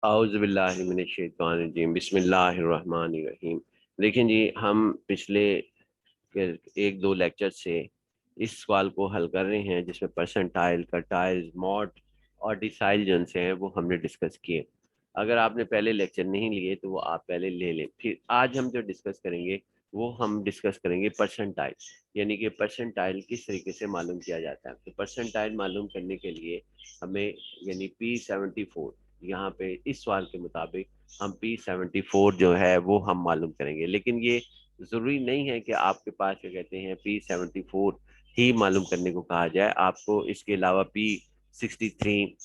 औज़ुबिल्लाहिमिनश्शैतानिर्रजीम बिस्मिल्लाहिर्रहमानिर्रहीम। लेकिन जी हम पिछले एक दो लेक्चर से इस सवाल को हल कर रहे हैं जिसमें परसेंटाइल, कर्टाइल, मॉड और डिसाइल जन से हैं वो हमने डिस्कस किए। अगर आपने पहले लेक्चर नहीं लिए तो वो आप पहले ले लें। फिर आज हम जो डिस्कस करेंगे वो हम डिस्कस करेंगे परसेंटाइल, यानी कि परसेंटाइल किस तरीके से मालूम किया जाता है। तो परसेंटाइल मालूम करने के लिए हमें यानी P74, यहाँ पे इस सवाल के मुताबिक हम P74 जो है वो हम मालूम करेंगे। लेकिन ये ज़रूरी नहीं है कि आपके पास क्या कहते हैं P74 ही मालूम करने को कहा जाए। आपको इसके अलावा P63,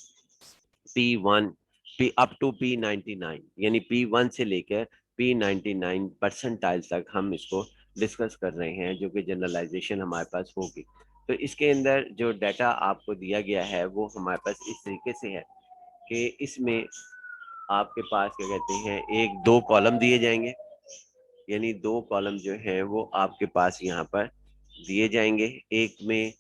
P1, P up to P99, यानी P1 से लेकर P99 परसेंटाइल तक हम इसको डिस्कस कर रहे हैं, जो कि जनरलाइजेशन हमारे पास होगी। तो इसके अंदर जो डाटा आपको दिया गया है वो हमारे पास इस तरीके से है कि इसमें आपके पास क्या कहते हैं एक दो कॉलम दिए जाएंगे, यानी दो कॉलम जो हैं वो आपके पास यहाँ पर दिए जाएंगे। एक में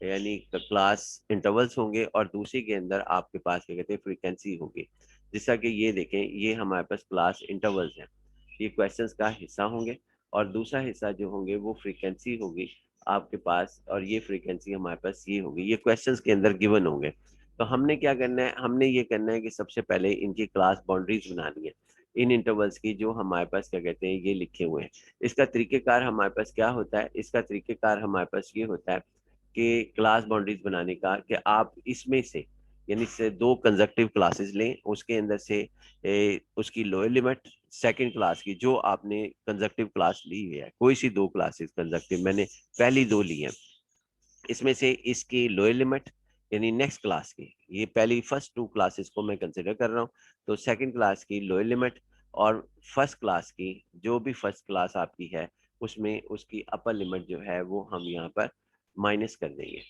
यानी क्लास इंटरवल्स होंगे और दूसरे के अंदर आपके पास क्या कहते हैं फ्रीक्वेंसी होगी। जैसा कि ये देखें, ये हमारे पास क्लास इंटरवल्स हैं, ये क्वेश्चंस का हिस्सा होंगे और दूसरा हिस्सा जो होंगे वो फ्रीक्वेंसी होगी आपके पास, और ये फ्रीक्वेंसी हमारे पास ये होगी। ये क्वेश्चंस के अंदर गिवन होंगे। तो हमने क्या करना है, हमने ये करना है कि सबसे पहले इनकी क्लास बाउंड्रीज बनानी है, इन इंटरवल्स की जो हमारे पास क्या कहते हैं ये लिखे हुए हैं। इसका तरीक़ेकार हमारे पास क्या होता है, इसका तरीक़ेकार हमारे पास ये होता है कि क्लास बाउंड्रीज बनाने का कि आप इसमें से यानी से दो कंजक्टिव क्लासेस लें, उसके अंदर से उसकी लोअर लिमिट सेकंड क्लास की जो आपने कंजक्टिव क्लास ली है, कोई सी दो क्लासेस कंजक्टिव मैंने पहली दो ली हैं, इसमें से इसकी लोअर लिमिट यानी नेक्स्ट क्लास की, ये पहली फर्स्ट टू क्लासेस को मैं कंसिडर कर रहा हूँ, तो सेकंड क्लास की लोअर लिमिट और फर्स्ट क्लास की जो भी फर्स्ट क्लास आपकी है उसमें उसकी अपर लिमिट जो है वो हम यहाँ पर माइनस कर देंगे,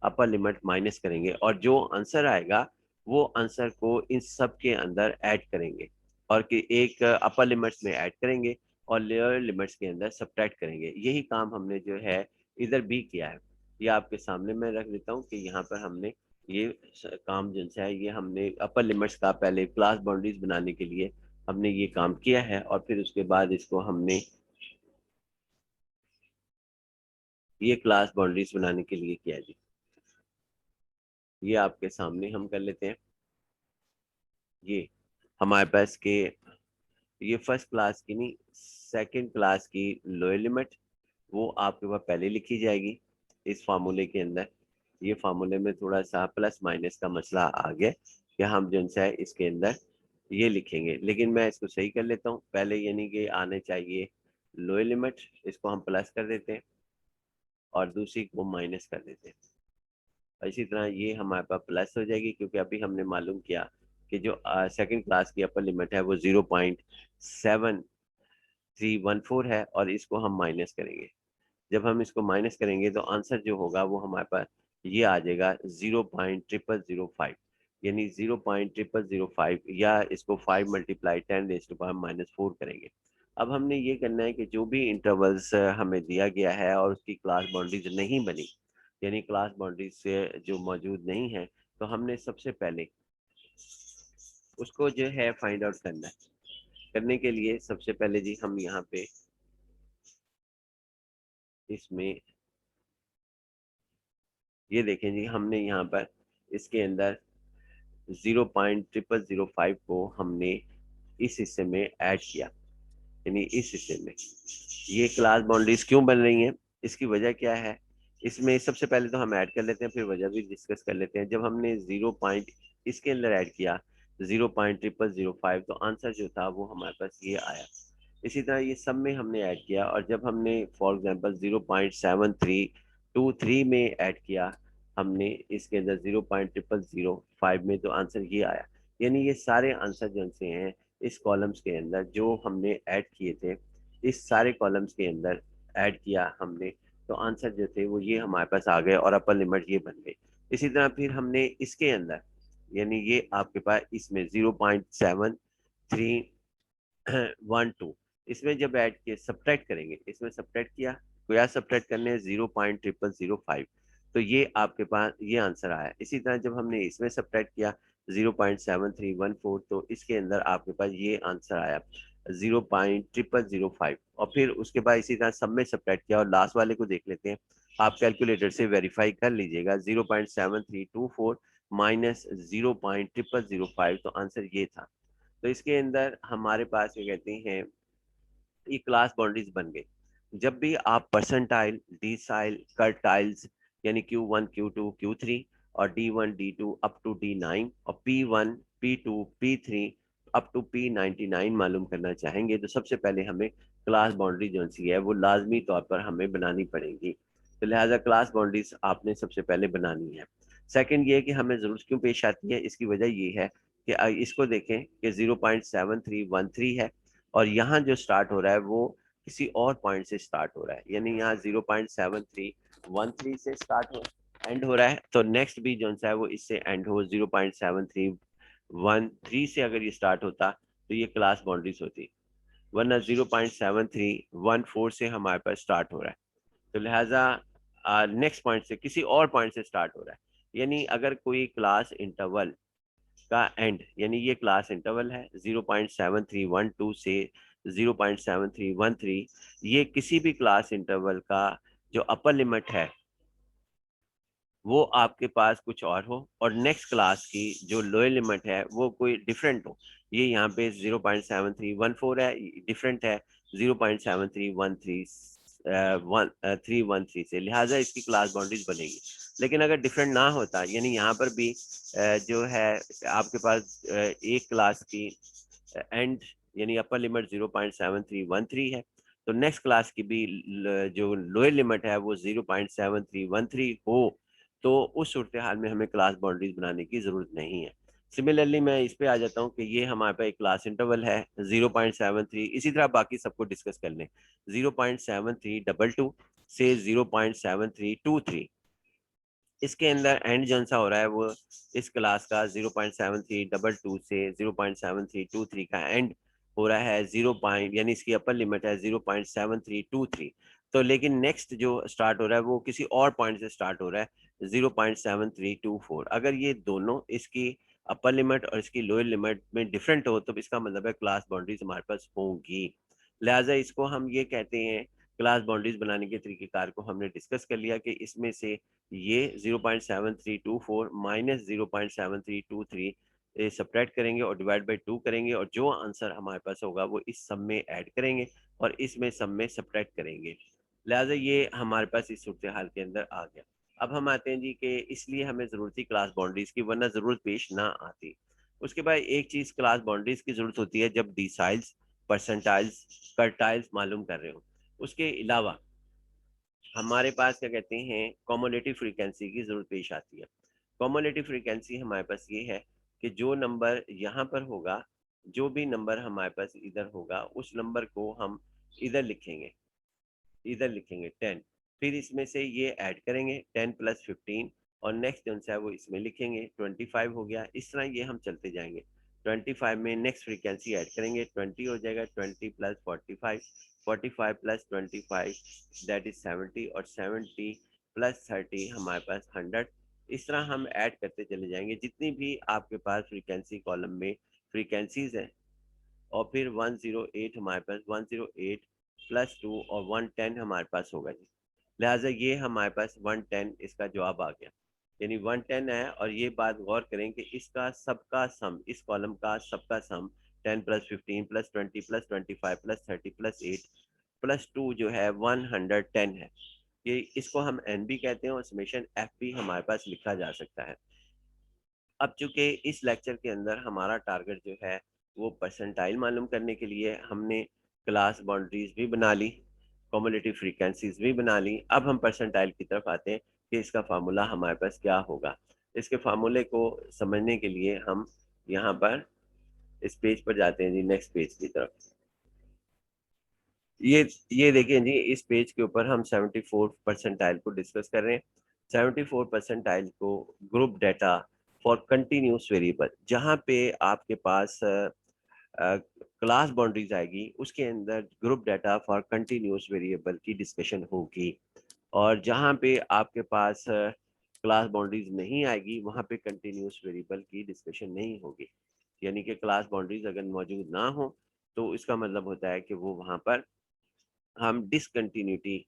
अपर लिमिट माइनस करेंगे और जो आंसर आएगा वो आंसर को इन सब के अंदर ऐड करेंगे और कि एक अपर लिमिट्स में ऐड करेंगे और लोअर लिमिट्स के अंदर सब्ट्रैक्ट करेंगे। यही काम हमने जो है इधर भी किया है। ये आपके सामने मैं रख देता हूँ कि यहाँ पर हमने ये काम जिनसे है, ये हमने अपर लिमिट्स का पहले क्लास बाउंड्रीज बनाने के लिए हमने ये काम किया है और फिर उसके बाद इसको हमने ये क्लास बाउंड्रीज बनाने के लिए किया जी। ये आपके सामने हम कर लेते हैं। ये हमारे पास के ये फर्स्ट क्लास की नहीं, सेकंड क्लास की लोअर लिमिट वो आपके पास पहले लिखी जाएगी इस फार्मूले के अंदर। ये फार्मूले में थोड़ा सा प्लस माइनस का मसला आ गया कि हम जो है इसके अंदर ये लिखेंगे, लेकिन मैं इसको सही कर लेता हूँ पहले, यानी कि आने चाहिए लोअर लिमिट, इसको हम प्लस कर देते हैं और दूसरी को माइनस कर देते हैं। इसी तरह ये हमारे पास प्लस हो जाएगी क्योंकि अभी हमने मालूम किया कि जो सेकंड क्लास की अपर लिमिट है वो 0.7314 है और इसको हम माइनस करेंगे। जब हम इसको माइनस करेंगे तो आंसर जो होगा वो हमारे पास ये आ जाएगा 0.0005, यानी 0.0005 या इसको 5 मल्टीप्लाई 10⁻⁻⁴ करेंगे। अब हमने ये करना है कि जो भी इंटरवल्स हमें दिया गया है और उसकी क्लास बाउंड्रीज नहीं बनी, यानी क्लास बाउंड्रीज से जो मौजूद नहीं है, तो हमने सबसे पहले उसको जो है फाइंड आउट करना है। करने के लिए सबसे पहले जी हम यहाँ पे इसमें ये देखें जी, हमने यहाँ पर इसके अंदर 0.0005 को हमने इस हिस्से में ऐड किया, यानी इस हिस्से में ये क्लास बाउंड्रीज क्यों बन रही हैं, इसकी वजह क्या है, इसमें सबसे पहले तो हम ऐड कर लेते हैं फिर वजह भी डिस्कस कर लेते हैं। जब हमने 0 पॉइंट इसके अंदर ऐड किया 0.0005 तो आंसर जो था वो हमारे पास ये आया। इसी तरह ये सब में हमने ऐड किया और जब हमने फॉर एग्जांपल 0.7323 में ऐड किया हमने इसके अंदर 0.0005 में, तो आंसर ये आया। यानी ये सारे आंसर जो से हैं इस कॉलम्स के अंदर जो हमने ऐड किए थे, इस सारे कॉलम्स के अंदर ऐड किया हमने, तो आंसर जो थे वो ये हमारे पास आ गए और अपर लिमिट ये बन गई। इसी तरह फिर हमने इसके अंदर यानी ये आपके पास इसमें 0.7312 इसमें जब ऐड किए सब्ट्रैक्ट करेंगे, इसमें सब्ट्रैक्ट किया, क्या सब्ट्रैक्ट करने हैं 0.0005, तो ये आपके पास ये आंसर आया। इसी तरह जब हमने इसमें सब्ट्रैक्ट किया 0.7314, तो इसके अंदर आपके पास ये आंसर आया 0.0005। और फिर उसके बाद इसी तरह सब में सब्ट्रैक्ट किया, और लास्ट वाले को देख लेते हैं। आप कैलकुलेटर से वेरीफाई कर लीजिएगा, 0.7324 माइनस 0.0005, तो आंसर ये था। तो इसके अंदर हमारे पास क्या कहते हैं, ये क्लास बाउंड्रीज बन गई। जब भी आप परसेंटाइल, डिसाइल, कर्टाइल्स यानी Q1, Q2, Q3 और D1, D2 up to D9 और P1, P2, P3 up to P99 मालूम करना चाहेंगे, तो सबसे पहले हमें क्लास बाउंड्री जो सी है वो लाजमी तौर पर हमें बनानी पड़ेगी। तो लिहाजा क्लास बाउंड्रीज आपने सबसे पहले बनानी है। सेकंड ये कि हमें ज़रूरत क्यों पेश आती है, इसकी वजह ये है कि इसको देखें कि 0.7313 है, और यहाँ जो स्टार्ट हो रहा है वो किसी और पॉइंट से स्टार्ट हो रहा है, यानी यहाँ 0.7313 से स्टार्ट हो एंड हो रहा है। तो नेक्स्ट भी जो है वो इससे एंड हो 0.7313 से अगर ये स्टार्ट होता तो ये क्लास बाउंड्रीज होती, वरना 0.7314 से हमारे पास स्टार्ट हो रहा है, तो लिहाजा नेक्स्ट पॉइंट से किसी और पॉइंट से स्टार्ट हो रहा है। यानी अगर कोई क्लास इंटरवल का एंड, यानी ये क्लास इंटरवल है 0.7312 से 0.7313, ये किसी भी क्लास इंटरवल का जो अपर लिमिट है वो आपके पास कुछ और हो, और नेक्स्ट क्लास की जो लोअर लिमिट है वो कोई डिफरेंट हो। ये यहाँ पे 0.7314 है, डिफरेंट है 0.7313 से, लिहाजा इसकी क्लास बाउंड्रीज बनेगी। लेकिन अगर डिफरेंट ना होता, यानी यहाँ पर भी जो है आपके पास एक क्लास की एंड यानी अपर लिमिट 0.7313 है, तो नेक्स्ट क्लास की भी जो लोअर लिमिट है वो 0.7313 हो, तो उस सूरत हाल में हमें क्लास बाउंड्रीज बनाने की जरूरत नहीं है। सिमिलरली मैं इस पे आ जाता हूँ कि ये हमारे पास एक क्लास इंटरवल है 0.73, इसी तरह बाकी सबको डिस्कस कर लें। 0.7322 से 0.7323, इसके अंदर एंड जौन सा हो रहा है वो इस क्लास का 0.7322 से 0.7323 का एंड हो रहा है 0 पॉइंट, यानी इसकी अपर लिमिट है 0.7323। तो लेकिन नेक्स्ट जो स्टार्ट हो रहा है वो किसी और पॉइंट से स्टार्ट हो रहा है 0.7324। अगर ये दोनों इसकी अपर लिमिट और इसकी लोअर लिमिट में डिफरेंट हो तो इसका मतलब है क्लास बाउंड्रीज हमारे पास होंगी। लिहाजा इसको हम ये कहते हैं, क्लास बाउंड्रीज बनाने के तरीकेकार को हमने डिस्कस कर लिया कि इसमें से ये 0.7324 माइनस 0.7323 सब्ट्रैक्ट करेंगे और डिवाइड बाई 2 करेंगे, और जो आंसर हमारे पास होगा वो इस सम में ऐड करेंगे और इसमें सम में सब्ट्रैक्ट करेंगे। लिहाजा ये हमारे पास इस सूरत हाल के अंदर आ गया। अब हम आते हैं जी कि इसलिए हमें ज़रूरत थी क्लास बाउंड्रीज की, वरना ज़रूरत पेश ना आती। उसके बाद एक चीज़ क्लास बाउंड्रीज की ज़रूरत होती है जब डिसाइल्स, परसेंटाइल्स, कर्टाइल्स मालूम कर रहे हो। उसके अलावा हमारे पास क्या कहते हैं, कॉमुलेटिव फ्रीक्वेंसी की जरूरत पेश आती है। कॉमुलेटिव फ्रीक्वेंसी हमारे पास ये है कि जो नंबर यहाँ पर होगा, जो भी नंबर हमारे पास इधर होगा उस नंबर को हम इधर लिखेंगे, 10। फिर इसमें से ये ऐड करेंगे 10 प्लस 15, और नेक्स्ट जो है वो इसमें लिखेंगे 25 हो गया। इस तरह ये हम चलते जाएंगे। 25 में नेक्स्ट फ्रीक्वेंसी ऐड करेंगे, 20 हो जाएगा, 20 प्लस 45, 45 प्लस 25 दैट इज 70, और 70 प्लस 30 हमारे पास 100। इस तरह हम ऐड करते चले जाएंगे जितनी भी आपके पास फ्रीक्वेंसी कॉलम में फ्रीक्वेंसीज है, और फिर 108 हमारे पास 108 प्लस 2 और 110 हमारे पास होगा जी। लिहाजा ये हमारे पास 110 इसका जवाब आ गया, यानी 110 है। और ये बात गौर करें कि इसका सबका सम, इस कॉलम का सबका सम 10 plus 15 plus 20 plus 25 plus 30 plus 8 plus 2 जो है 110 है। ये इसको हम एन भी कहते हैं और समेशन एफ भी हमारे पास लिखा जा सकता है। अब चूंकि इस लेक्चर के अंदर हमारा टारगेट जो है वो परसेंटाइल मालूम करने के लिए, हमने क्लास बाउंड्रीज भी बना ली, कॉमुलेटिव फ्रीक्वेंसीज भी बना ली। अब हम परसेंटाइल की तरफ आते हैं कि इसका फार्मूला हमारे पास क्या होगा। इसके फार्मूले को समझने के लिए हम यहाँ पर इस पेज पर जाते हैं जी, नेक्स्ट पेज की तरफ। ये देखिए जी, इस पेज के ऊपर हम 74 परसेंटाइल को डिस्कस कर रहे हैं। 74 परसेंटाइल को group data for continuous variable, जहाँ पे आपके पास क्लास बाउंड्रीज आएगी उसके अंदर group data for continuous variable की डिस्कशन होगी। और जहाँ पे आपके पास क्लास बाउंड्रीज नहीं आएगी वहाँ पे कंटिन्यूस वेरिएबल की डिस्कशन नहीं होगी। यानी कि क्लास बाउंड्रीज अगर मौजूद ना हो तो इसका मतलब होता है कि वो वहाँ पर हम डिसकंटिन्यूटी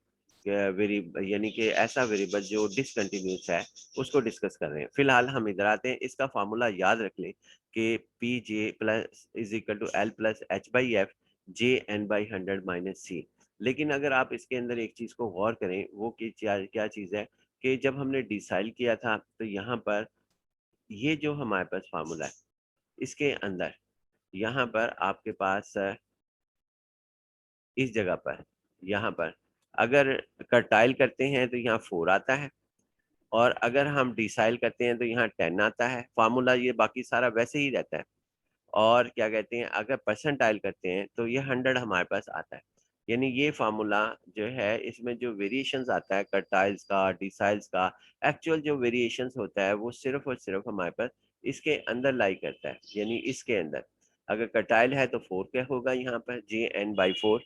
वेरी यानी कि ऐसा वेरिएबल जो डिसकंटिन्यूस है उसको डिस्कस कर रहे हैं। फिलहाल हम इधर आते हैं, इसका फार्मूला याद रख लें कि P J plus is equal to L plus H by F J N by 100 minus C. लेकिन अगर आप इसके अंदर एक चीज़ को गौर करें, वो क्या चीज़ है कि जब हमने डिसाइल किया था तो यहाँ पर ये जो हमारे पास फार्मूला है इसके अंदर यहाँ पर आपके पास इस जगह पर यहाँ पर अगर कर्टाइल करते हैं तो यहाँ 4 आता है, और अगर हम डिसाइल करते हैं तो यहाँ 10 आता है। फार्मूला ये बाकी सारा वैसे ही रहता है। और क्या कहते हैं, अगर परसेंटाइल करते हैं तो ये 100 हमारे पास आता है। यानी ये फार्मूला जो है इसमें जो वेरिएशंस आता है कर्टाइल्स का, डिसाइल्स का, एक्चुअल जो वेरिएशंस होता है वो सिर्फ और सिर्फ हमारे पास इसके अंदर लाई करता है। यानी इसके अंदर अगर कर्टाइल है तो 4 क्या होगा यहाँ पर जे एन बाई 4।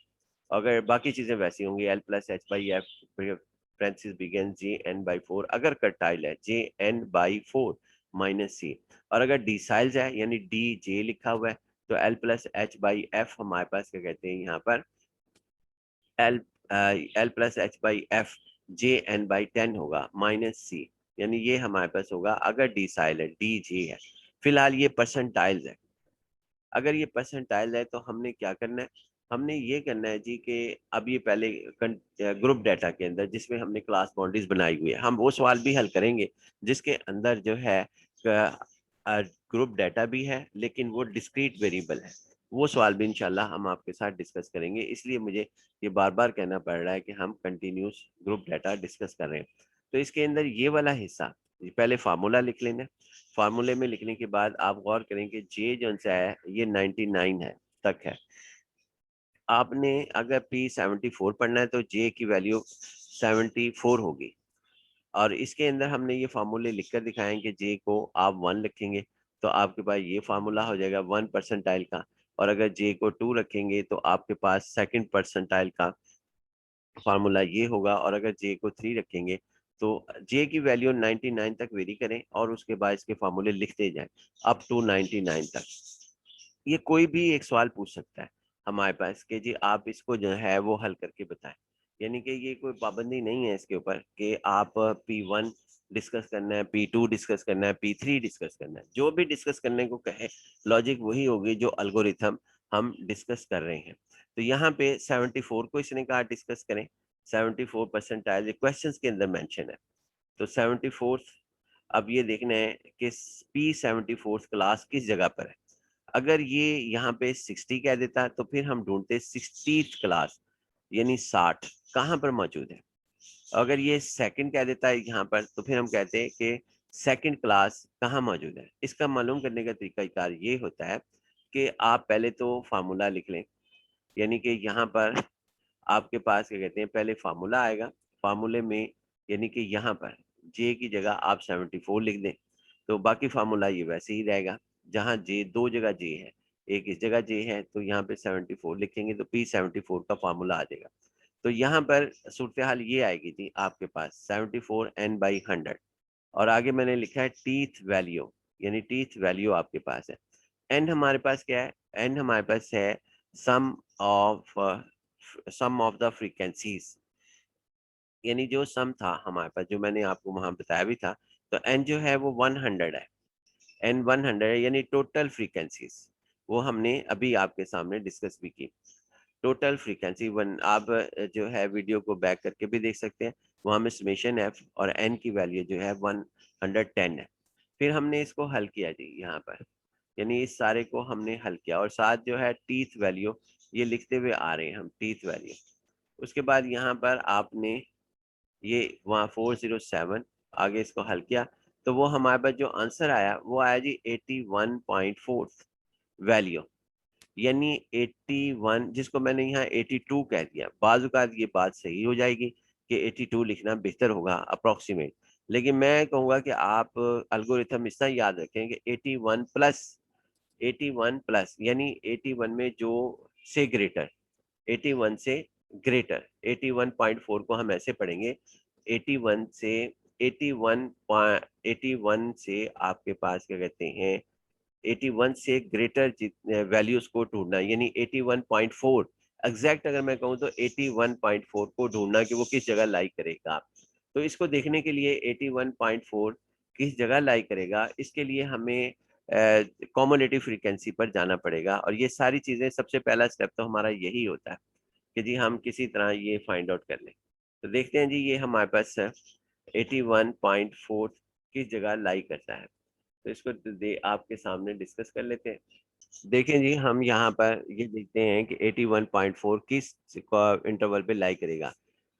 अगर बाकी चीजें वैसी होंगी L plus H by F francis begin J N by 4। अगर कर्टाइल है J N by 4 minus C. और अगर डी साइल्स है यानी डी जे लिखा हुआ है तो L plus H by F हमारे पास क्या कहते हैं यहाँ पर L L plus H by F J N by 10 होगा माइनस सी। यानी ये हमारे पास होगा अगर डी साइल है, डी जे है। फिलहाल ये परसेंटाइल्स है। अगर ये परसेंटाइल है तो हमने क्या करना है, हमने ये करना है जी कि अब ये पहले ग्रुप डाटा के अंदर जिसमें हमने क्लास बाउंड्रीज बनाई हुई है हम वो सवाल भी हल करेंगे जिसके अंदर जो है ग्रुप डाटा भी है लेकिन वो डिस्क्रीट वेरिएबल है। वो सवाल भी इंशाल्लाह हम आपके साथ डिस्कस करेंगे। इसलिए मुझे ये बार बार कहना पड़ रहा है कि हम कंटिन्यूस ग्रुप डाटा डिस्कस कर रहे हैं। तो इसके अंदर ये वाला हिस्सा पहले फार्मूला लिख लेना। फार्मूले में लिखने के बाद आप गौर करें कि जे जो सा है ये 99 है तक है। आपने अगर P74 पढ़ना है तो जे की वैल्यू 74 होगी। और इसके अंदर हमने ये फार्मूले लिखकर दिखाए हैं कि जे को आप 1 रखेंगे तो आपके पास ये फार्मूला हो जाएगा 1 परसेंटाइल का। और अगर जे को 2 रखेंगे तो आपके पास सेकंड परसेंटाइल का फार्मूला ये होगा। और अगर जे को 3 रखेंगे तो जे की वैल्यू 99 तक वेरी करें और उसके बाद इसके फार्मूले लिखते जाएं अप टू 99 तक। ये कोई भी एक सवाल पूछ सकता है हमारे पास कि जी आप इसको जो है वो हल करके बताएं। यानी कि ये कोई पाबंदी नहीं है इसके ऊपर कि आप P1 डिस्कस करना है, P2 डिस्कस करना है, P3 डिस्कस करना है। जो भी डिस्कस करने को कहे लॉजिक वही होगी जो एल्गोरिथम हम डिस्कस कर रहे हैं। तो यहाँ पे 74 को इसने कहा डिस्कस करें। 74 परसेंटाइल क्वेश्चन के अंदर मेंशन है। तो 74 अब ये देखना है कि P74 क्लास किस जगह पर है। अगर ये यहाँ पे 60 कह देता तो फिर हम ढूंढते 60th क्लास यानी 60 कहाँ पर मौजूद है। अगर ये सेकंड कह देता है यहाँ पर तो फिर हम कहते हैं कि सेकंड क्लास कहाँ मौजूद है। इसका मालूम करने का तरीकाकार ये होता है कि आप पहले तो फार्मूला लिख लें। यानी कि यहाँ पर आपके पास क्या कहते हैं पहले फार्मूला आएगा। फार्मूले में यानी कि यहाँ पर जे की जगह आप 74 लिख दें तो बाकी फार्मूला ये वैसे ही रहेगा। जहाँ जे दो जगह जे है, एक इस जगह जे है तो यहाँ पे 74 लिखेंगे तो P74 का फार्मूला आ जाएगा। तो यहाँ पर सूरत हाल ये आएगी थी आपके पास 74 n बाई 100। और आगे मैंने लिखा है टीथ वैल्यू, यानी टीथ वैल्यू आपके पास है। एन हमारे पास क्या है, एन हमारे पास है सम ऑफ द फ्रीक्वेंसीज। यानी जो सम था हमारे पास जो मैंने आपको वहां बताया भी था। तो एन जो है वो 100 है। एन 100 है यानी टोटल फ्रीक्वेंसीज। वो हमने अभी आपके सामने डिस्कस भी की। टोटल फ्रीक्वेंसी वन आप जो है वीडियो को बैक करके भी देख सकते हैं। वहाँ में समेशन एफ और एन की वैल्यू जो है 110 है। फिर हमने इसको हल किया जी यहाँ पर, यानी इस सारे को हमने हल किया और साथ जो है टीथ वैल्यू ये लिखते हुए आ रहे हैं हम टीथ वैल्यू। उसके बाद यहाँ पर आपने ये वहाँ 407 आगे इसको हल किया तो वो हमारे पास जो आंसर आया वो आया जी 81.4 वैल्यू। यानी 81 जिसको मैंने यहाँ 82 कह दिया। बाज़ ये बात सही हो जाएगी कि 82 लिखना बेहतर होगा अप्रोक्सीमेट। लेकिन मैं कहूँगा कि आप एल्गोरिथम इतना याद रखें कि 81 प्लस, 81 प्लस यानी 81 में जो से ग्रेटर, 81 से ग्रेटर। 81.4 को हम ऐसे पढ़ेंगे 81 से 81 से आपके पास क्या कहते हैं 81 से ग्रेटर वैल्यूज को ढूंढना, यानी 81.4 एग्जैक्ट अगर मैं कहूँ तो 81.4 को ढूंढना कि वो किस जगह लाई करेगा। तो इसको देखने के लिए 81.4 किस जगह लाई करेगा, इसके लिए हमें कॉमुलेटिव फ्रीक्वेंसी पर जाना पड़ेगा। और ये सारी चीज़ें सबसे पहला स्टेप तो हमारा यही होता है कि जी हम किसी तरह ये फाइंड आउट कर लें। तो देखते हैं जी, ये हमारे पास 81.4 किस जगह लाई करता है। तो इसको आपके सामने डिस्कस कर लेते हैं। देखें जी, हम यहाँ पर ये देखते हैं कि 81.4 किस इंटरवल पे लाई करेगा।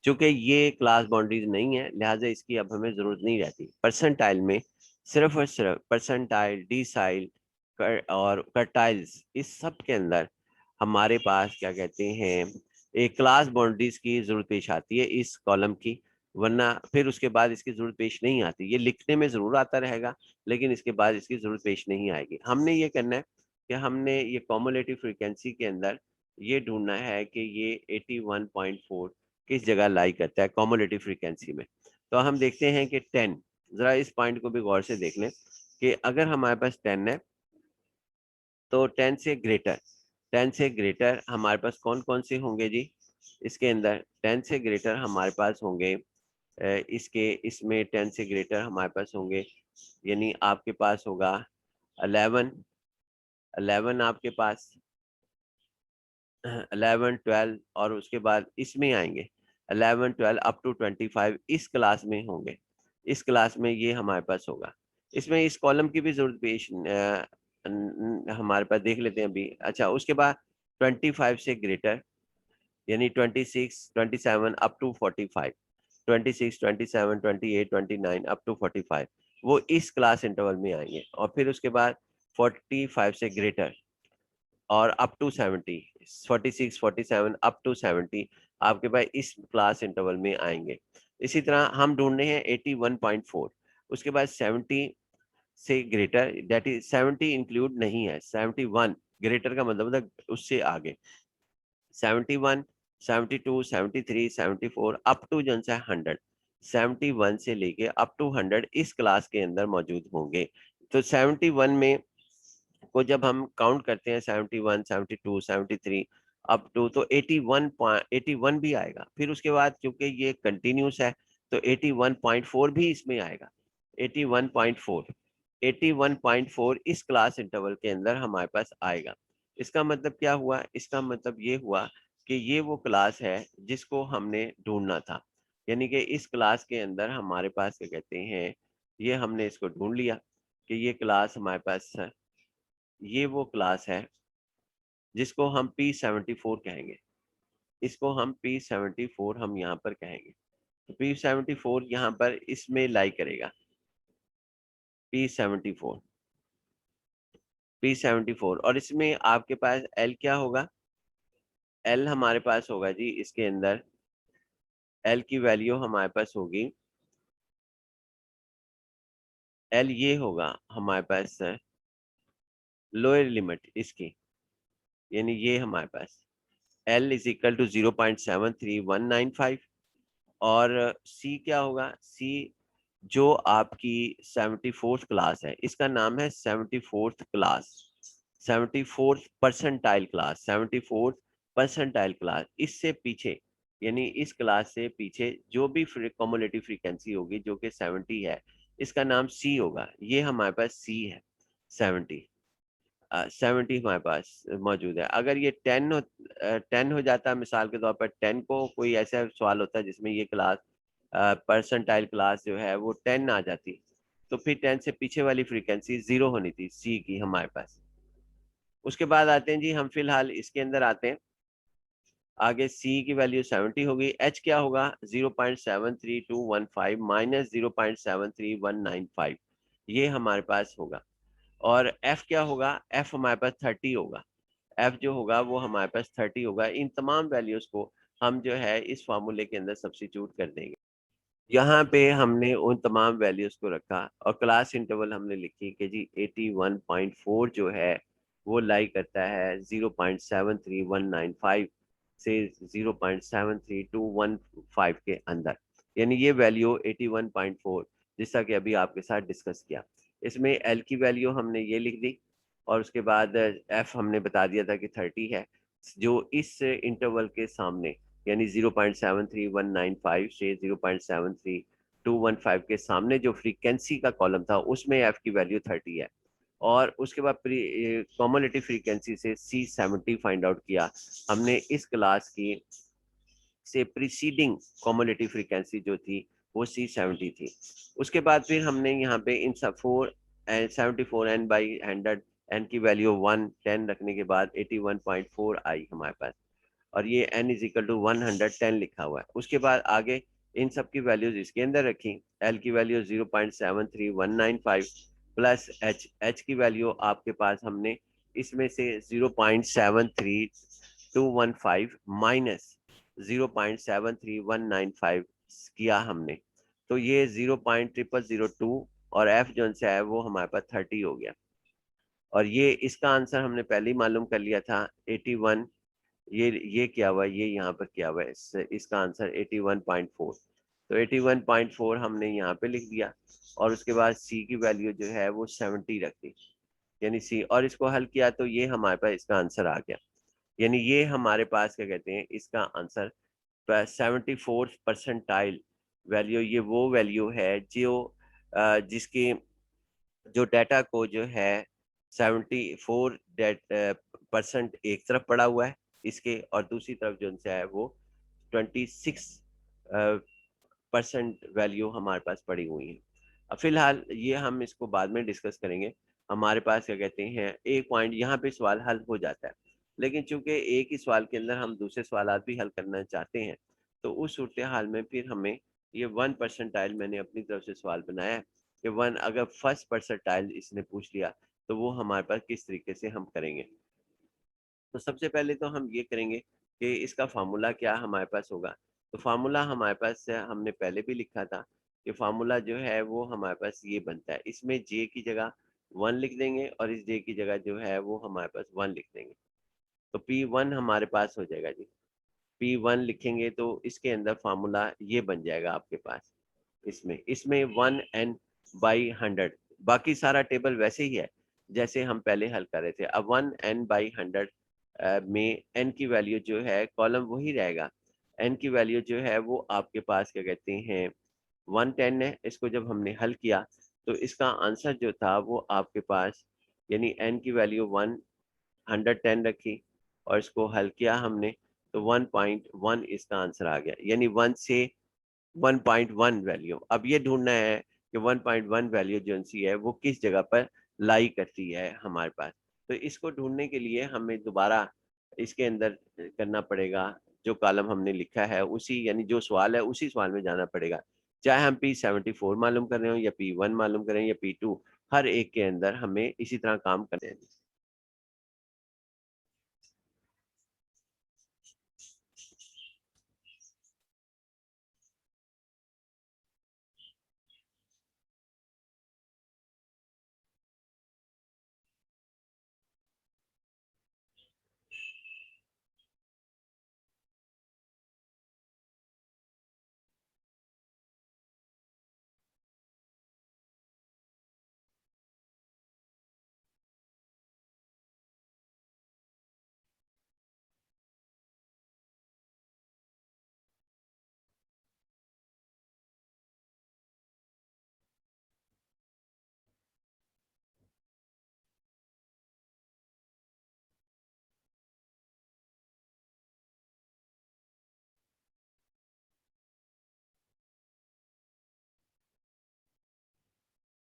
चूंकि ये क्लास बाउंड्रीज नहीं है, लिहाजा इसकी अब हमें ज़रूरत नहीं रहती। परसेंटाइल में सिर्फ और सिर्फ परसेंटाइल, डीसाइल और कर्टाइल्स, इस सब के अंदर हमारे पास क्या कहते हैं एक क्लास बाउंड्रीज की ज़रूरत पेश आती है इस कॉलम की, वरना फिर उसके बाद इसकी ज़रूरत पेश नहीं आती। ये लिखने में ज़रूर आता रहेगा, लेकिन इसके बाद इसकी ज़रूरत पेश नहीं आएगी। हमने ये करना है कि हमने ये कॉमुलेटिव फ्रीक्वेंसी के अंदर ये ढूंढना है कि ये 81.4 किस जगह लाई करता है कॉमुलेटिव फ्रीक्वेंसी में। तो हम देखते हैं कि 10, ज़रा इस पॉइंट को भी गौर से देख लें कि अगर हमारे पास 10 है तो 10 से ग्रेटर हमारे पास कौन कौन से होंगे जी इसके अंदर। 10 से ग्रेटर हमारे पास होंगे इसमें 10 से ग्रेटर हमारे पास होंगे, यानी आपके पास होगा 11 आपके पास 11, 12 और उसके बाद इसमें आएंगे 11, 12 अप टू 25 इस क्लास में होंगे। इस क्लास में ये हमारे पास होगा। इसमें इस कॉलम की भी जरूरत पेश हमारे पास देख लेते हैं अभी। अच्छा, उसके बाद 25 से ग्रेटर यानी 26, 27 अप टू 45, 26, 27, 28, 29 अप टू 45 वो इस क्लास इंटरवल में आएंगे। और फिर उसके बाद 45 से ग्रेटर और अप टू 70, 46, 47 अप टू 70 आपके पास इस क्लास इंटरवल में आएंगे। इसी तरह हम ढूंढने हैं 81.4, उसके बाद 70 से ग्रेटर, दैट इज 70 इंक्लूड नहीं है, 71 ग्रेटर का मतलब उससे आगे 71, 72, 73, 74 अप टू जो है 100, 71 से लेके अप टू 100 इस क्लास के अंदर मौजूद होंगे। तो 71 में को जब हम काउंट करते हैं 71, 72, 73 अप टू, तो 81 भी आएगा। फिर उसके बाद क्योंकि ये कंटिन्यूस है तो 81.4 भी इसमें आएगा। 81.4 81.4 इस क्लास इंटरवल के अंदर हमारे पास आएगा। इसका मतलब क्या हुआ? इसका मतलब ये हुआ कि ये वो क्लास है जिसको हमने ढूंढना था, यानी कि इस क्लास के अंदर हमारे पास क्या कहते हैं, ये हमने इसको ढूंढ लिया कि ये क्लास हमारे पास है, ये वो क्लास है जिसको हम P74 कहेंगे। इसको हम P74 हम यहाँ पर कहेंगे। तो P74 यहाँ पर इसमें लाई करेगा। P74 P74 और इसमें आपके पास L क्या होगा? L हमारे पास होगा जी इसके अंदर L की वैल्यू हमारे पास होगी, L ये होगा हमारे पास लोअर लिमिट इसकी, यानी ये हमारे पास L इज इक्वल टू 0.73195। और C क्या होगा? C जो आपकी 74th क्लास है, इसका नाम है 74th class, 74th percentile class, 74th percentile class. इससे पीछे यानी इस क्लास से पीछे जो भी कॉमुलेटिव फ्रीक्वेंसी होगी जो कि 70 है, इसका नाम C होगा। ये हमारे पास C है 70। 70 हमारे पास मौजूद है। अगर ये 10 हो जाता है, मिसाल के तौर पर 10 को कोई ऐसा सवाल होता है जिसमें ये क्लास परसेंटाइल क्लास जो है वो 10 आ जाती, तो फिर 10 से पीछे वाली फ्रीक्वेंसी 0 होनी थी सी की हमारे पास। उसके बाद आते हैं जी, हम फिलहाल इसके अंदर आते हैं आगे। C की वैल्यू 70 होगी। H क्या होगा? 0.73215 माइनस 0.73195, ये हमारे पास होगा। और F क्या होगा? F हमारे पास 30 होगा। F जो होगा वो हमारे पास 30 होगा। इन तमाम वैल्यूज को हम जो है इस फार्मूले के अंदर सब्स्टिट्यूट कर देंगे। यहाँ पे हमने उन तमाम वैल्यूज को रखा और क्लास इंटरवल हमने लिखी कि जी 81.4 जो है वो लाई करता है 0.73195 से 0.73215 के अंदर। यानी ये वैल्यू 81.4 जैसा कि अभी आपके साथ डिस्कस किया। इसमें एल की वैल्यू हमने ये लिख दी और उसके बाद एफ हमने बता दिया था कि 30 है, जो इस इंटरवल के सामने यानी 0.73195 से 0.73215 के सामने जो फ्रीक्वेंसी का कॉलम था उसमें एफ की वैल्यू 30 है। और उसके बाद कॉमुलेटिव फ्रीक्वेंसी से C70 फाइंड आउट किया हमने इस क्लास की से प्रीसीडिंग कॉमुलेटिव फ्रीक्वेंसी जो थी वो C70 थी। उसके बाद फिर हमने यहाँ पे इन सब 74 n बाई 100 n की वैल्यू 110 रखने के बाद 81.4 आई हमारे पास, और ये n इज इक्वल टू 110 लिखा हुआ है। उसके बाद आगे इन सब की वैल्यूज इसके अंदर रखी, l की वैल्यू 0.73195 प्लस h की वैल्यू आपके पास हमने इसमें से 0.73215 माइनस 0.73195 किया हमने, तो ये 0.0002 और f जो है वो हमारे पास 30 हो गया। और ये इसका आंसर हमने पहले ही मालूम कर लिया था 81, ये क्या हुआ, ये यहाँ पर क्या हुआ है, इसका आंसर 81.4, तो 81.4 हमने यहाँ पे लिख दिया और उसके बाद c की वैल्यू जो है वो 70 रख दी, यानी c, और इसको हल किया तो ये हमारे पास इसका आंसर आ गया। यानी ये हमारे पास क्या कहते हैं इसका आंसर 74 परसेंटाइल वैल्यू, ये वो वैल्यू है जो जिसकी जो डाटा को जो है 74 परसेंट एक तरफ पड़ा हुआ है इसके, और दूसरी तरफ जो है वो 26 परसेंट वैल्यू हमारे पास पड़ी हुई है। अब फिलहाल ये हम इसको बाद में डिस्कस करेंगे। हमारे पास क्या कहते हैं एक पॉइंट यहाँ पे सवाल हल हो जाता है, लेकिन चूंकि एक ही सवाल के अंदर हम दूसरे सवाल भी हल करना चाहते हैं, तो उस सूरत हाल में फिर हमें ये 1 परसेंटाइल मैंने अपनी तरफ से सवाल बनाया है कि 1 अगर फर्स्ट परसेंटाइल इसने पूछ लिया तो वो हमारे पास किस तरीके से हम करेंगे। तो सबसे पहले तो हम ये करेंगे कि इसका फार्मूला क्या हमारे पास होगा। तो फार्मूला हमारे पास हमने पहले भी लिखा था कि फार्मूला जो है वो हमारे पास ये बनता है, इसमें जे की जगह 1 लिख देंगे और इस जे की जगह जो है वो हमारे पास 1 लिख देंगे, तो P1 हमारे पास हो जाएगा जी। P1 लिखेंगे तो इसके अंदर फार्मूला ये बन जाएगा आपके पास, इसमें इसमें 1n/100, बाकी सारा टेबल वैसे ही है जैसे हम पहले हल कर रहे थे। अब 1n/100 में n की वैल्यू जो है कॉलम वही रहेगा, n की वैल्यू जो है वो आपके पास क्या कहते हैं 110 है। इसको जब हमने हल किया तो इसका आंसर जो था वो आपके पास, यानी n की वैल्यू 110 रखी और इसको हल किया हमने तो 1.1 इसका आंसर आ गया, यानी 1 से 1.1 वैल्यू। अब ये ढूंढना है कि 1.1 वैल्यू जो सी है वो किस जगह पर लाई करती है हमारे पास। तो इसको ढूंढने के लिए हमें दोबारा इसके अंदर करना पड़ेगा, जो कॉलम हमने लिखा है उसी, यानी जो सवाल है उसी सवाल में जाना पड़ेगा, चाहे हम P74 मालूम कर रहे हो या P1 मालूम करें या P2, हर एक के अंदर हमें इसी तरह काम करते हैं।